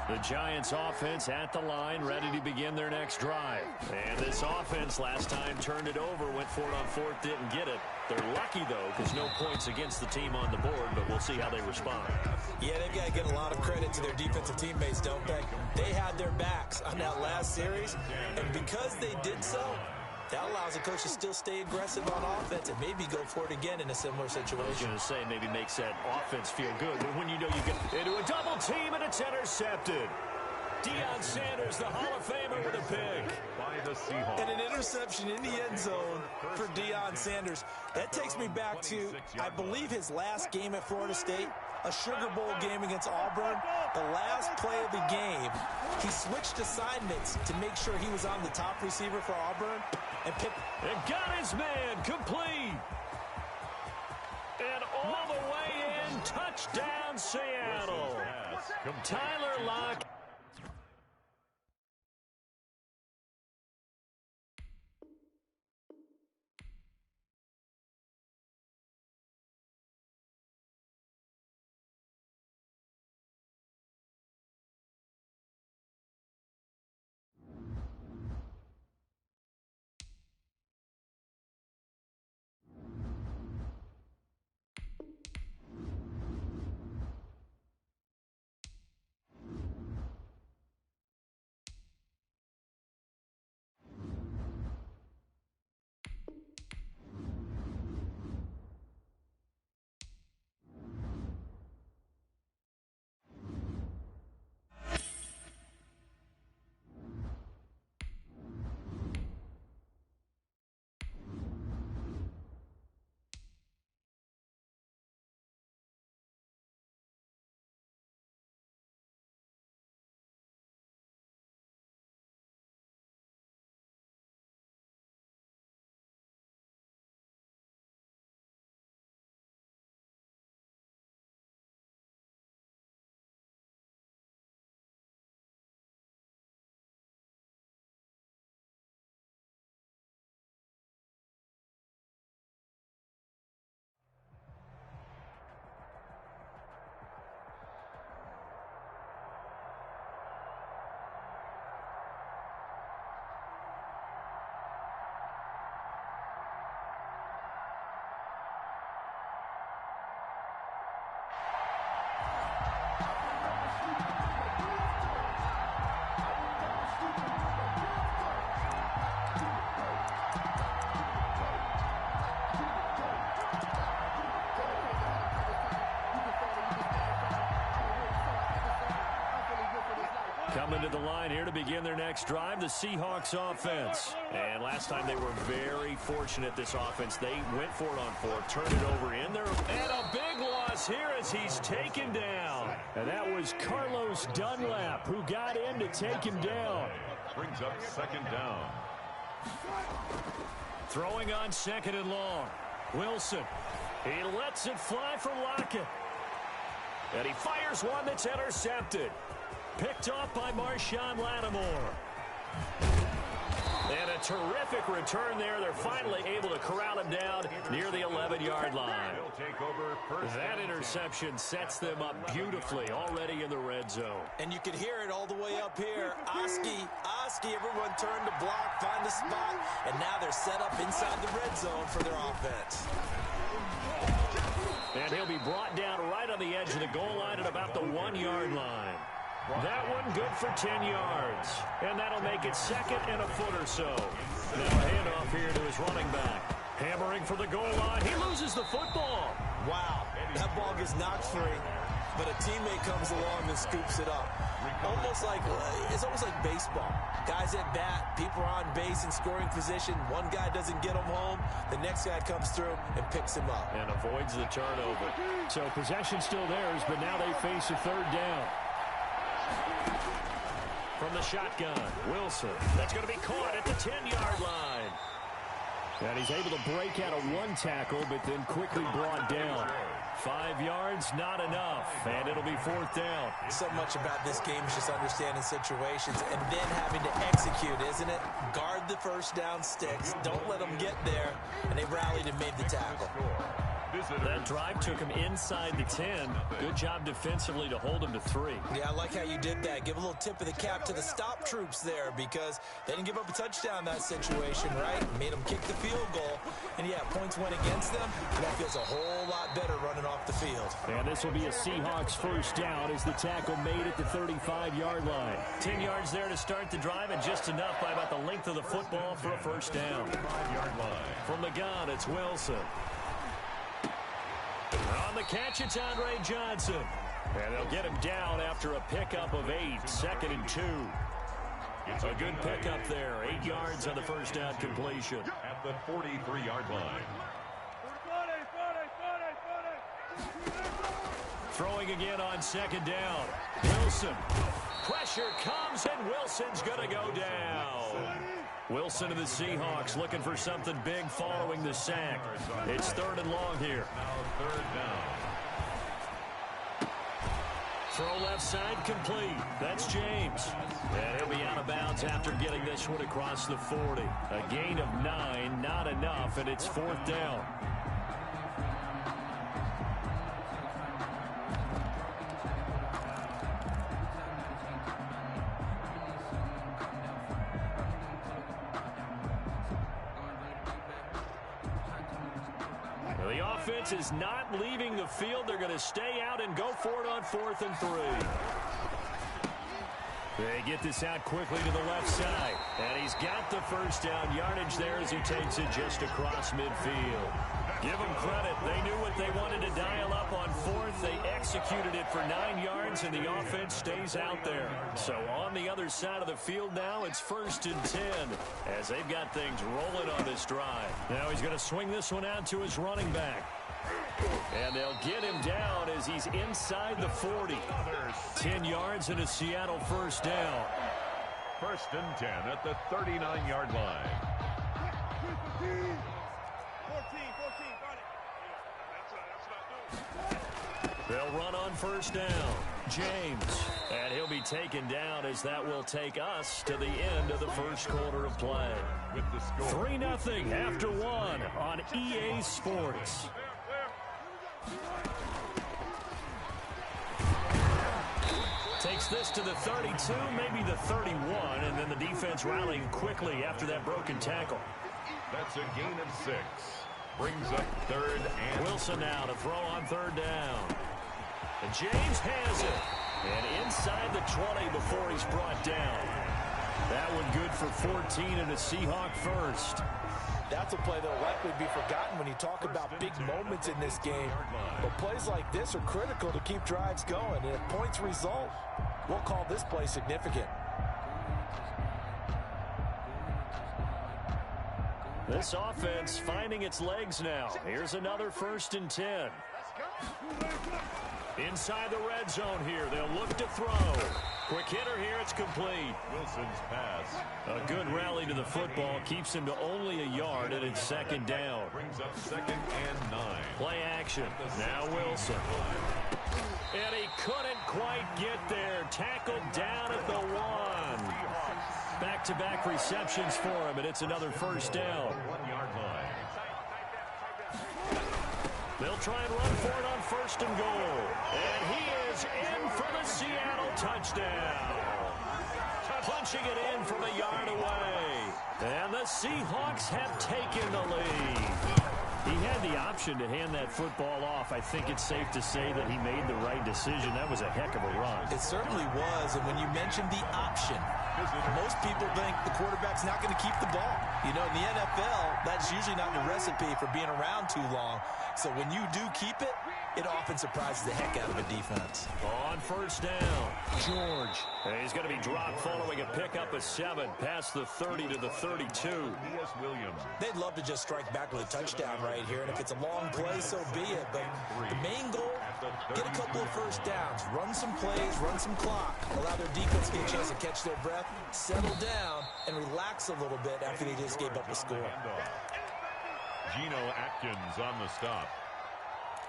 The Giants offense at the line, ready to begin their next drive. And this offense last time turned it over, went for it on fourth, didn't get it. They're lucky, though, because no points against the team on the board, but we'll see how they respond. Yeah, they've got to get a lot of credit to their defensive teammates, don't they? They had their backs on that last series, and because they did so, that allows the coach to still stay aggressive on offense and maybe go for it again in a similar situation. I was going to say maybe makes that offense feel good, but when you know you get into a double team and it's intercepted. Deion Sanders, the Hall of Famer, with a pick. By the Seahawks. And an interception in the end zone for Deion Sanders. That takes me back to, I believe, his last game at Florida State, a Sugar Bowl game against Auburn. The last play of the game, he switched assignments to make sure he was on the top receiver for Auburn and picked. And got his man complete. And all the way in, touchdown Seattle. Tyler Lockett. Coming to the line here to begin their next drive, the Seahawks offense. And last time they were very fortunate, this offense. They went for it on fourth, turned it over in there. And a big loss here as he's taken down. And that was Carlos Dunlap who got in to take him down. Brings up second down. Throwing on second and long. Wilson. He lets it fly for Lockett. And he fires one that's intercepted. Picked off by Marshawn Lattimore. And a terrific return there. They're finally able to corral him down near the 11-yard line. That interception sets them up beautifully already in the red zone. And you could hear it all the way up here. Oski, everyone turned to block, find a spot, and now they're set up inside the red zone for their offense. And he'll be brought down right on the edge of the goal line at about the 1-yard line. That one good for 10 yards. And that'll make it second and a foot or so. Now a handoff here to his running back. Hammering for the goal line. He loses the football. Wow, that ball gets knocked free, but a teammate comes along and scoops it up. It's almost like baseball. Guys at bat, people are on base in scoring position. One guy doesn't get him home. The next guy comes through and picks him up. And avoids the turnover. So possession still theirs, but now they face a third down. From the shotgun, Wilson. That's going to be caught at the 10-yard line. And he's able to break out of one tackle, but then quickly brought down. 5 yards, not enough, and it'll be fourth down. So much about this game is just understanding situations and then having to execute, isn't it? Guard the first down sticks. Don't let them get there. And they rallied and made the tackle. That drive took him inside the 10. Good job defensively to hold him to 3. Yeah, I like how you did that. Give a little tip of the cap to the stop troops there because they didn't give up a touchdown in that situation, right? Made them kick the field goal. And, yeah, points went against them, and that feels a whole lot better running off the field. And this will be a Seahawks first down as the tackle made at the 35-yard line. 10 yards there to start the drive, and just enough by about the length of the football for a first down. 5-yard line. From the gun, it's Wilson. On the catch, it's Andre Johnson. And they'll get him down after a pickup of 8, 2nd and 2. It's a good pickup there. 8 yards on the first down completion. At the 43-yard line. Throwing again on 2nd down. Wilson. Pressure comes, and Wilson's going to go down. Wilson of the Seahawks looking for something big following the sack. It's 3rd and long here. Now 3rd down. Throw left side complete. That's James. And he'll be out of bounds after getting this one across the 40. A gain of 9, not enough, and it's 4th down. The offense is not leaving the field. They're going to stay out and go for it on 4th and 3. They get this out quickly to the left side. And he's got the first down yardage there as he takes it just across midfield. Give them credit. They knew what they wanted to dial up on 4th. They executed it for 9 yards, and the offense stays out there. So on the other side of the field now, it's 1st and 10 as they've got things rolling on this drive. Now he's going to swing this one out to his running back. And they'll get him down as he's inside the 40. 10 yards and a Seattle first down. 1st and 10 at the 39-yard line. 14, got it. They'll run on first down. James. And he'll be taken down as that will take us to the end of the first quarter of play. With the score 3-0 after 1 on EA Sports. Takes this to the 32, maybe the 31, and then the defense rallying quickly after that broken tackle. That's a gain of 6. Brings up 3rd and Wilson now to throw on 3rd down. And James has it. And inside the 20 before he's brought down. That one good for 14 and a Seahawk first. That's a play that will likely be forgotten when you talk about big moments in this game. But plays like this are critical to keep drives going. And if points result, we'll call this play significant. This offense finding its legs now. Here's another 1st and 10. Inside the red zone here. They'll look to throw. Quick hitter here. It's complete. Wilson's pass. A good rally to the football. Keeps him to only a yard, and it's 2nd down. Brings up 2nd and 9. Play action. Now Wilson. And he couldn't quite get there. Tackled down at the 1. Back-to-back receptions for him, and it's another first down. 1-yard line. They'll try and run for it on 1st and goal. And he is in for the Seattle touchdown. Punching it in from a yard away. And the Seahawks have taken the lead. He had the option to hand that football off. I think it's safe to say that he made the right decision. That was a heck of a run. It certainly was. And when you mentioned the option, most people think the quarterback's not going to keep the ball. You know, in the NFL, that's usually not the recipe for being around too long. So when you do keep it, it often surprises the heck out of a defense. On 1st down, George. And he's going to be dropped following a pickup of 7 past the 30 to the 32. E.S. Williams. They'd love to just strike back with a touchdown right here, and if it's a long play, so be it. But the main goal, get a couple of first downs, run some plays, run some clock, allow their defense to get a chance to catch their breath, settle down, and relax a little bit after they just gave up a score. Geno Atkins on the stop.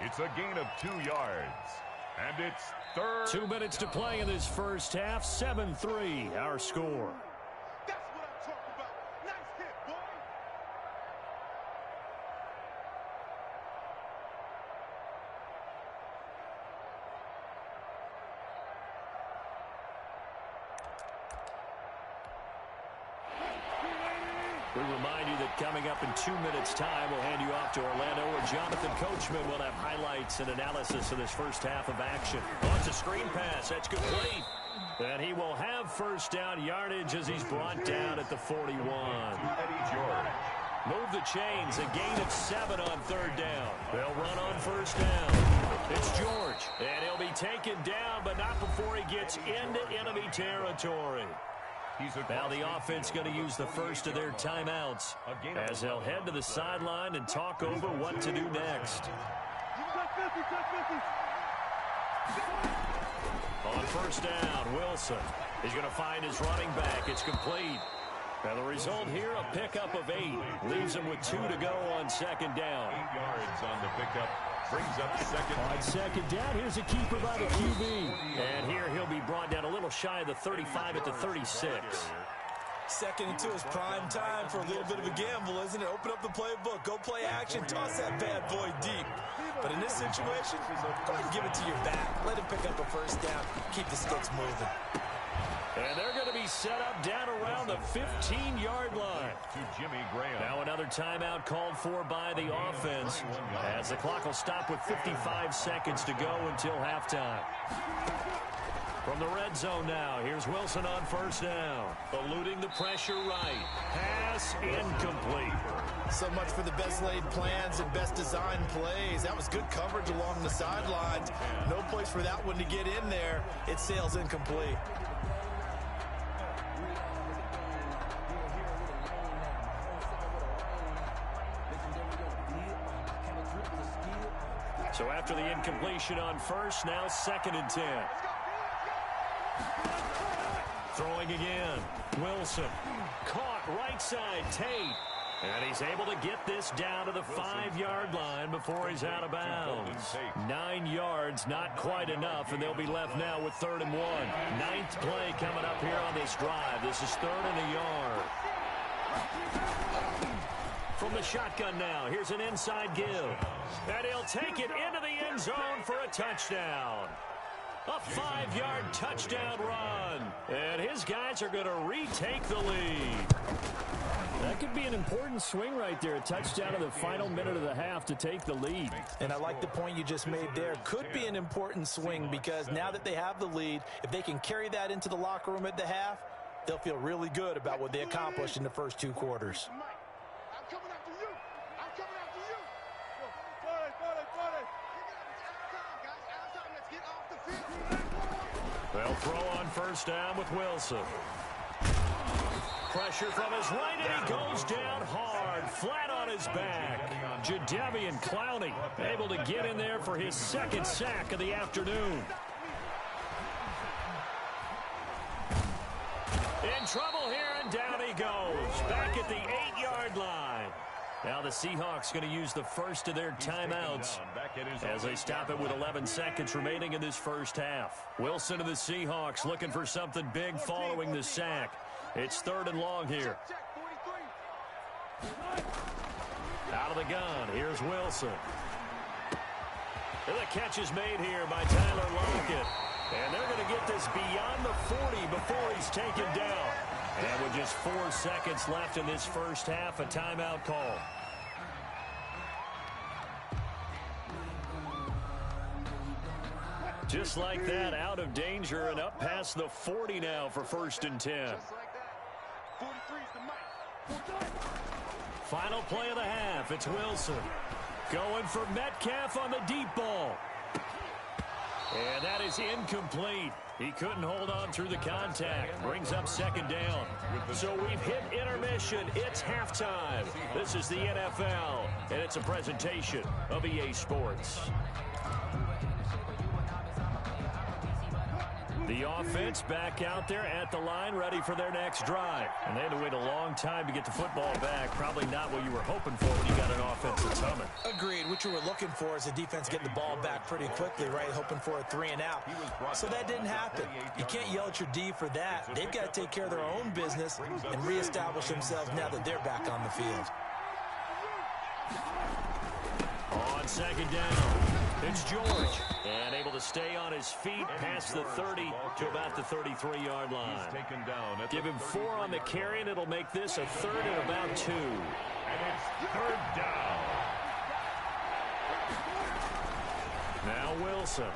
It's a gain of 2 yards. And it's 3rd. 2 minutes to play in this first half. 7-3, our score. That's what I'm talking about. Nice hit, boy. We remind you that coming up in 2 minutes' time, we'll hand you off to Orlando, where Jonathan Coachman will have highlights and analysis of this first half of action. Oh, it's a screen pass. That's complete. And he will have first down yardage as he's brought down at the 41. Move the chains. A gain of 7 on third down. They'll run on first down. It's George. And he'll be taken down, but not before he gets into enemy territory. Now the offense going to use the first of their timeouts as they'll head to the sideline and talk over what to do next. On first down, Wilson is going to find his running back. It's complete. Now the result here, a pickup of 8. Leaves him with 2 to go on second down. 8 yards on the pickup. Brings up second. On second down, here's a keeper by the QB. And here he'll be brought down a little shy of the 35 at the 36. Second and 2 is prime time for a little bit of a gamble, isn't it? Open up the playbook, go play action, toss that bad boy deep. But in this situation, go ahead and give it to your back. Let him pick up a first down. Keep the sticks moving. And they're going to be set up down around the 15-yard line. To Jimmy Graham. Now another timeout called for by the offense as the clock will stop with 55 seconds to go until halftime. From the red zone now, here's Wilson on first down. Eluding the pressure right. Pass incomplete. So much for the best laid plans and best designed plays. That was good coverage along the sidelines. No place for that one to get in there. It sails incomplete. So after the incompletion on first, now second and 10. Throwing again. Wilson. Caught right side. Tate. And he's able to get this down to the 5-yard line before he's out of bounds. 9 yards, not quite enough, and they'll be left now with 3rd and 1. 9th play coming up here on this drive. This is 3rd and a yard. From the shotgun now, here's an inside give. And he'll take it into the end zone for a touchdown. A 5-yard touchdown run. And his guys are going to retake the lead. That could be an important swing right there. A touchdown in the final minute of the half to take the lead. And I like the point you just made there. Could be an important swing because now that they have the lead, if they can carry that into the locker room at the half, they'll feel really good about what they accomplished in the first 2 quarters. I'm coming after you. I'm coming after you. Let's get off the field. They'll throw on first down with Wilson. Pressure from his right, and he goes down hard, flat on his back. Jadeveon Clowney able to get in there for his 2nd sack of the afternoon. In trouble here, and down he goes. Back at the 8-yard line. Now the Seahawks going to use the first of their timeouts as they stop it with 11 seconds remaining in this first half. Wilson and the Seahawks looking for something big following the sack. It's 3rd and long here. Out of the gun, here's Wilson. And the catch is made here by Tyler Lockett. And they're going to get this beyond the 40 before he's taken down. And with just 4 seconds left in this first half, a timeout call. Just like that, out of danger and up past the 40 now for 1st and 10. Final play of the half. It's Wilson going for Metcalf on the deep ball. And that is incomplete. He couldn't hold on through the contact. Brings up 2nd down. So we've hit intermission. It's halftime. This is the NFL, and it's a presentation of EA Sports. The offense back out there at the line, ready for their next drive. And they had to wait a long time to get the football back. Probably not what you were hoping for when you got an offense that's humming. Agreed. What you were looking for is the defense getting the ball back pretty quickly, right? Hoping for a 3 and out. So that didn't happen. You can't yell at your D for that. They've got to take care of their own business and reestablish themselves now that they're back on the field. On 2nd down, it's George. And able to stay on his feet past the 30 to about the 33-yard line. Taken down at Give him 4 on the carry, and it'll make this a 3rd and about 2. And it's 3rd down. Now Wilson.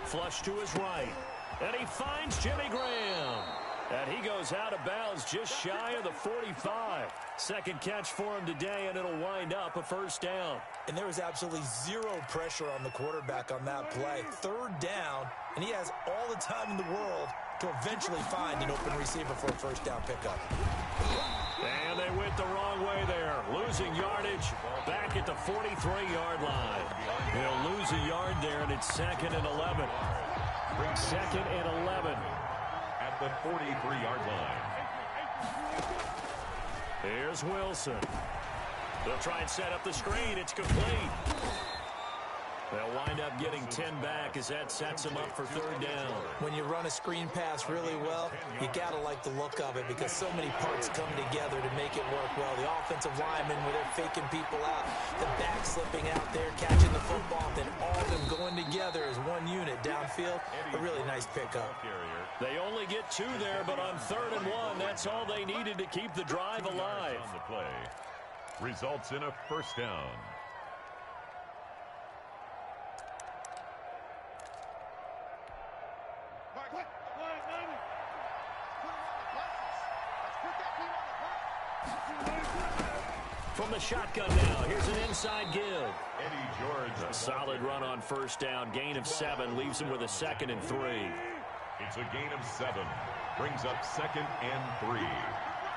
Flush to his right. And he finds Jimmy Graham. And he goes out of bounds just shy of the 45. Second catch for him today, and it'll wind up a 1st down. And there was absolutely zero pressure on the quarterback on that play. 3rd down, and he has all the time in the world to eventually find an open receiver for a 1st down pickup. And they went the wrong way there. Losing yardage back at the 43-yard line. They'll lose a yard there, and it's 2nd and 11. 2nd and 11. At the 43-yard line. Here's Wilson. They'll try and set up the screen. It's complete. They'll wind up getting 10 back as that sets them up for 3rd down. When you run a screen pass really well, you got to like the look of it because so many parts come together to make it work well. The offensive linemen, where they're faking people out, the back slipping out there, catching the football, then all of them going together as one unit downfield. A really nice pickup. They only get 2 there, but on 3rd and 1, that's all they needed to keep the drive alive. On the play results in a 1st down. From the shotgun now, here's an inside give. Eddie George. A solid run on 1st down. Gain of 7 leaves him with a 2nd and 3. It's a gain of 7. Brings up 2nd and 3.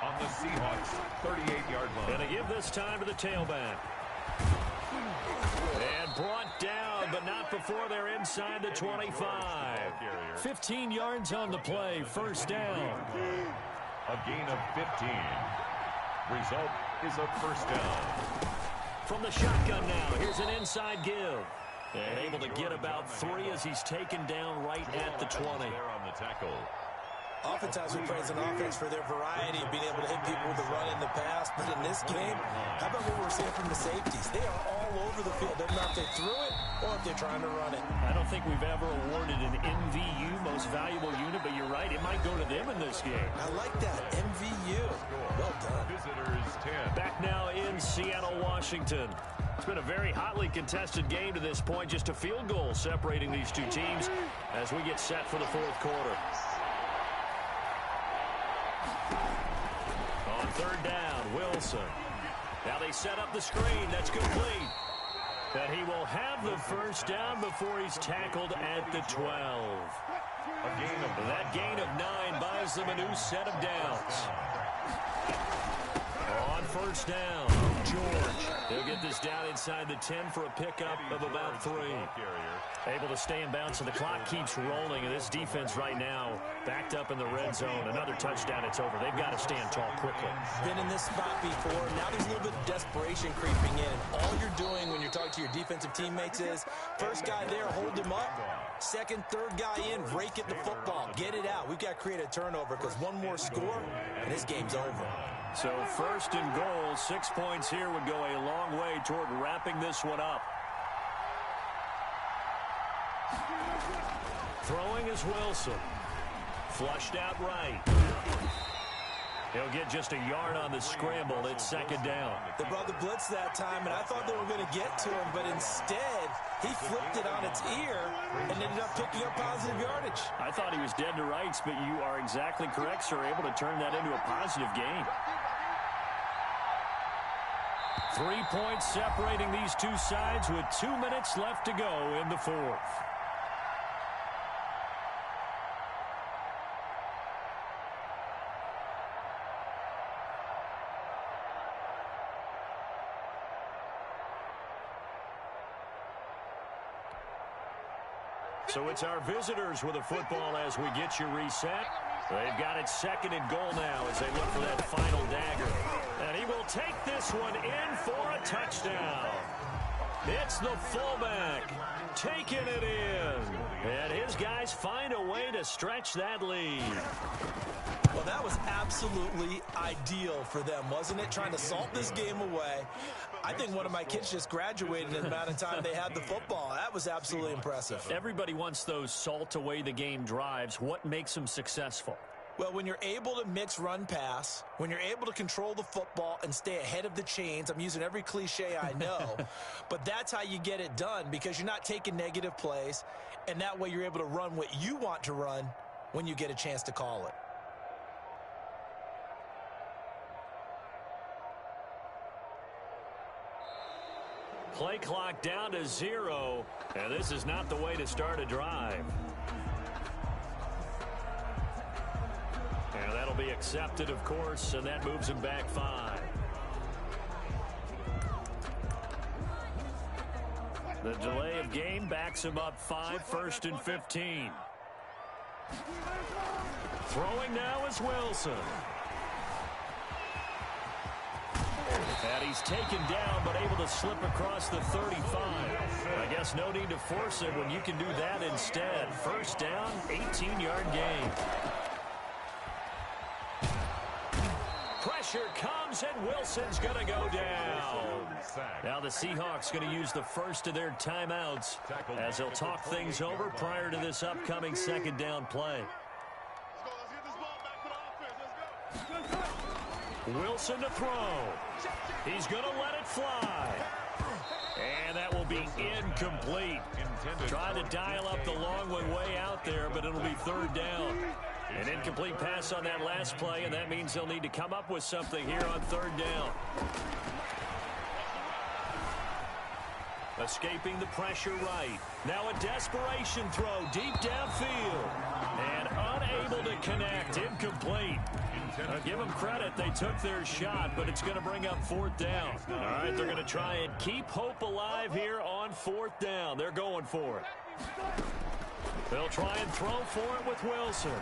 On the Seahawks 38-yard line. And a give this time to the tailback. And brought down, but not before they're inside the 25. 15 yards on the play. 1st down. A gain of 15. Result is a 1st down. From the shotgun now, here's an inside give. And able to get about 3 as he's taken down right at the 20. There on the tackle. Oftentimes we praise an offense for their variety of being able to hit people with the run in the past. But in this game, how about what we're seeing from the safeties? They are all over the field. Doesn't matter if they threw it or if they're trying to run it. I don't think we've ever awarded an MVU, most valuable unit, but you're right. It might go to them in this game. I like that. MVU. Well done. Visitors 10. Back now in Seattle, Washington. It's been a very hotly contested game to this point. Just a field goal separating these two teams as we get set for the 4th quarter. On 3rd down, Wilson. Now they set up the screen. That's complete. And he will have the 1st down before he's tackled at the 12. That gain of 9 buys them a new set of downs. On 1st down, George. He'll get this down inside the 10 for a pickup of about 3. Able to stay in bounds, so the clock keeps rolling. And this defense right now backed up in the red zone. Another touchdown, it's over. They've got to stand tall quickly. Been in this spot before. Now there's a little bit of desperation creeping in. All you're doing when you're talking to your defensive teammates is, first guy there, hold him up. Second, third guy in, rake at the football. Get it out. We've got to create a turnover because one more score, and this game's over. So 1st and goal, 6 points here would go a long way toward wrapping this one up. Throwing is Wilson. Flushed out right. He'll get just a yard on the scramble. It's 2nd down. They brought the blitz that time, and I thought they were going to get to him, but instead, he flipped it on its ear and ended up picking up positive yardage. I thought he was dead to rights, but you are exactly correct, sir. Able to turn that into a positive gain. 3 points separating these two sides with 2 minutes left to go in the 4th. So it's our visitors with a football as we get you reset. They've got it 2nd and goal now as they look for that final dagger. And he will take this one in for a touchdown. It's the fullback taking it in. And his guys find a way to stretch that lead. Well, that was absolutely ideal for them, wasn't it? Trying to salt this game away. I think one of my kids just graduated in the amount of time they had the football. That was absolutely impressive. Everybody wants those salt away the game drives. What makes them successful? Well, when you're able to mix run pass, when you're able to control the football and stay ahead of the chains, I'm using every cliche I know, but that's how you get it done because you're not taking negative plays, and that way you're able to run what you want to run when you get a chance to call it. Play clock down to 0, and this is not the way to start a drive. And that'll be accepted, of course, and that moves him back 5. The delay of game backs him up 5, 1st and 15. Throwing now is Wilson. And he's taken down, but able to slip across the 35. I guess no need to force it when you can do that instead. First down, 18-yard gain. Pressure comes, and Wilson's going to go down. Now the Seahawks going to use the first of their timeouts as they'll talk things over prior to this upcoming second down play. Wilson to throw. He's going to let it fly. And that will be incomplete. Trying to dial up the long one way out there, but it'll be third down. An incomplete pass on that last play, and that means they'll need to come up with something here on third down. Escaping the pressure right. Now a desperation throw deep downfield. And unable to connect. Incomplete. Give them credit. They took their shot, but it's going to bring up fourth down. All right, they're going to try and keep hope alive here on fourth down. They're going for it. They'll try and throw for it with Wilson.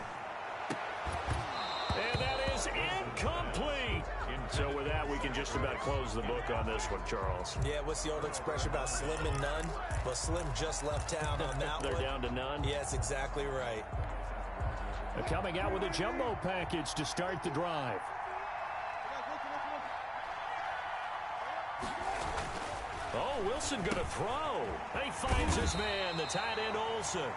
And that is incomplete. So with that, we can just about close the book on this one, Charles. Yeah, what's the old expression about slim and none? Well, Slim just left town on that They're one. down to none? Yeah, that's exactly right. Coming out with a jumbo package to start the drive. Oh, Wilson going to throw. He finds his man, the tight end Olsen.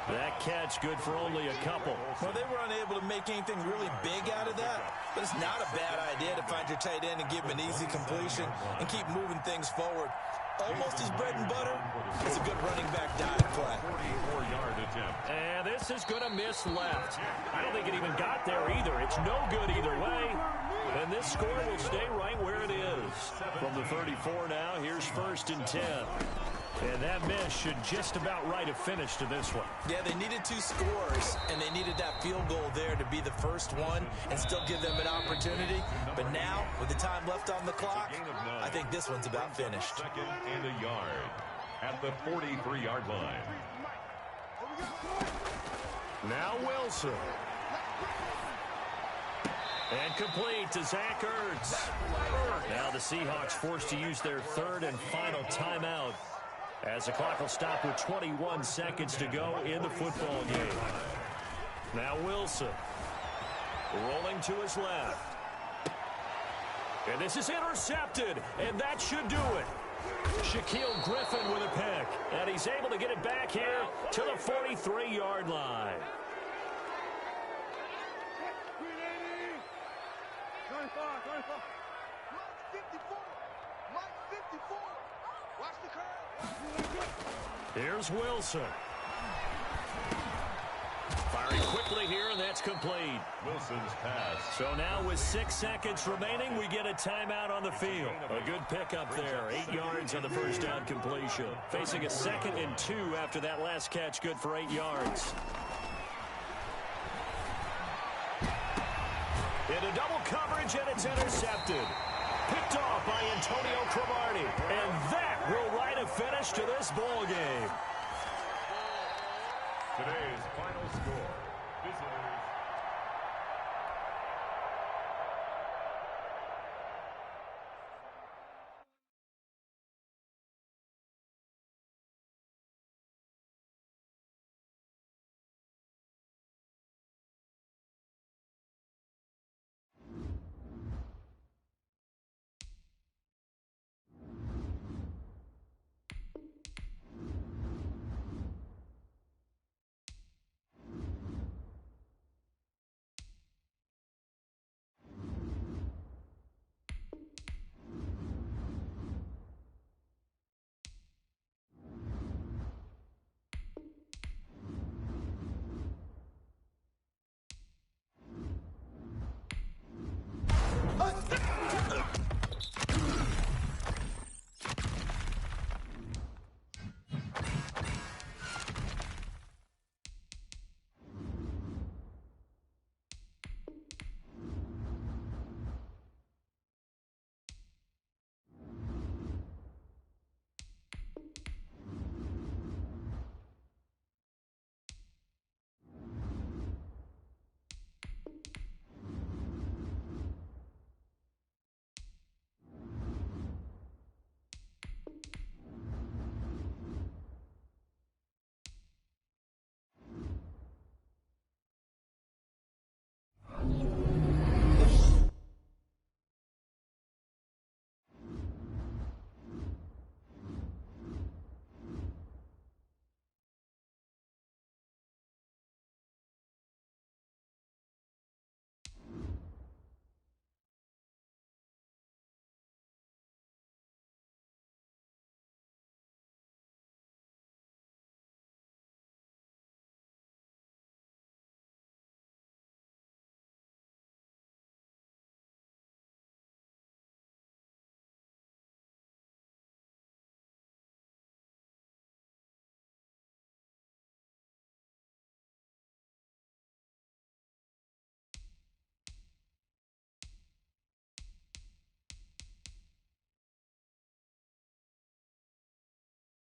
That catch good for only a couple. Well, they were unable to make anything really big out of that, but it's not a bad idea to find your tight end and give him an easy completion and keep moving things forward. Almost his bread and butter. It's a good running back dive play. 44-yard attempt. And this is going to miss left. I don't think it even got there either. It's no good either way. And this score will stay right where it is. From the 34 now, here's 1st and 10. And that miss should just about write a finish to this one. Yeah, they needed 2 scores, and they needed that field goal there to be the first one and still give them an opportunity. But now, with the time left on the clock, I think this one's about finished. 2nd and a yard at the 43-yard line. Now Wilson. And complete to Zach Ertz. Now the Seahawks forced to use their third and final timeout as the clock will stop with 21 seconds to go in the football game. Now Wilson rolling to his left. And this is intercepted, and that should do it. Shaquille Griffin with a pick, and he's able to get it back here to the 43-yard line. Here's Wilson. Firing quickly here, and that's complete. Wilson's pass. So now with 6 seconds remaining, we get a timeout on the field. A good pickup there. 8 yards on the first down completion. Facing a 2nd and 2 after that last catch, good for 8 yards. Into double coverage, and it's intercepted. Picked off by Antonio Cromartie. And that will write a finish to this ball game. Today's final score. Visitors